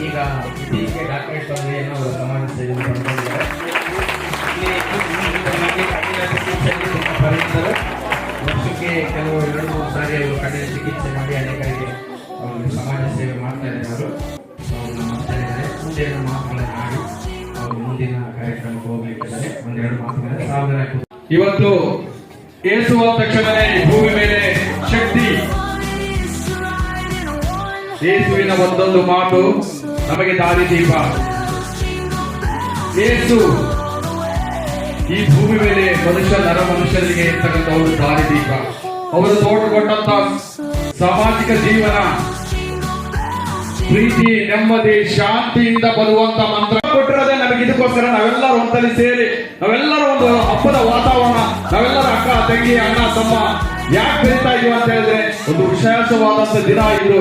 ಈಗ ಇತ್ತೀಚೆಗೆ ಡಾಕ್ಟರೇಟ್ ಪದವಿಯನ್ನು ಅವರು ಸಮಾಜ ಸೇವೆಯನ್ನು ಪಡ್ಕೊಂಡಿದ್ದಾರೆ. ಪರಿಣಿತರು ವರ್ಷಕ್ಕೆ ಕೆಲವು 2-3 ಸಾರಿ ಅವರು ಕಣ್ಣಿನ ಚಿಕಿತ್ಸೆ ಮಾಡಿ ಅನೇಕರಿಗೆ ಅವರು ಸಮಾಜ ಸೇವೆ ಮಾಡ್ತಾ ಇದ್ದಾರೆ. ಅವರು ಮಾಡ್ತಾ ಇದ್ದಾರೆ. ಮುಂದೆರಡು ಮಾತುಗಳನ್ನು ಆಡಿ ಅವರು ಮುಂದಿನ ಕಾರ್ಯಕ್ರಮಕ್ಕೆ ಹೋಗ್ಲಿಕ್ಕಿದ್ದಾರೆ. ಒಂದೆರಡು ಮಾತುಗಳನ್ನು ಸಾವಿರ. ಇವತ್ತು ಯೇಸು ಅಂದ ತಕ್ಷಣವೇ ಭೂಮಿ ಮೇಲೆ ಶಕ್ತಿ. ಯೇಸುವಿನ ಒಂದೊಂದು ಮಾತು ನಮಗೆ ದಾರಿದೀಪ. ಯೇಸು ಈ ಭೂಮಿ ಮೇಲೆ ಮನುಷ್ಯರಿಗೆ ಇರ್ತಕ್ಕಂಥ ಒಂದು ದಾರಿದೀಪ. ಅವರು ತೋಟಗೊಂಡಂತ ಸಾಮಾಜಿಕ ಜೀವನ, ಪ್ರೀತಿ, ನೆಮ್ಮದಿ, ಶಾಂತಿಯಿಂದ ಬರುವಂತ ಮಂತ್ರ ಕೊಟ್ಟಿರೋದೇ ನಮಗೆ. ಇದಕ್ಕೋಸ್ಕರ ನಾವೆಲ್ಲರೂ ಒಂದಲ್ಲಿ ಸೇರಿ, ನಾವೆಲ್ಲರೂ ಒಂದು ಹಬ್ಬದ ವಾತಾವರಣ, ನಾವೆಲ್ಲರೂ ಅಕ್ಕ ತಂಗಿ ಅಣ್ಣ ತಮ್ಮ ಯಾಕೆ ಬೆರೀತಾ ಇದೀವಿ ಅಂತ ಹೇಳಿದ್ರೆ ಒಂದು ವಿಶೇಷವಾದಂತ ದಿನ ಇದು.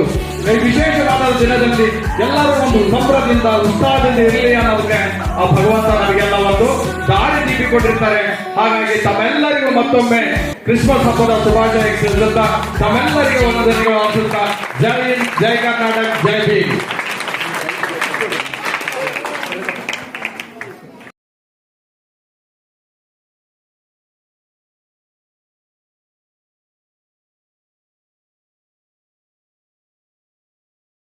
ಈ ವಿಶೇಷವಾದ ದಿನದಲ್ಲಿ ಎಲ್ಲರೂ ಒಂದು ಸಂಭ್ರಮದಿಂದ ಉತ್ಸಾಹದಿಂದ ಇರಲಿ ಅನ್ನೋದಕ್ಕೆ ಆ ಭಗವಂತ ನಮಗೆಲ್ಲ ಒಂದು ದಾರಿ ನೀಡಿ ಕೊಟ್ಟಿರ್ತಾರೆ. ಹಾಗಾಗಿ ತಮ್ಮೆಲ್ಲರಿಗೂ ಮತ್ತೊಮ್ಮೆ ಕ್ರಿಸ್ಮಸ್ ಹಬ್ಬದ ಶುಭಾಶಯ ತಿಳಿಸುತ್ತಾ ತಮ್ಮೆಲ್ಲರಿಗೂ ಒಂದು ಧನ್ಯವಾದ. ಜೈ ಹಿಂದ್, ಜೈ ಕರ್ನಾಟಕ, ಜೈ ಭೀಮ್.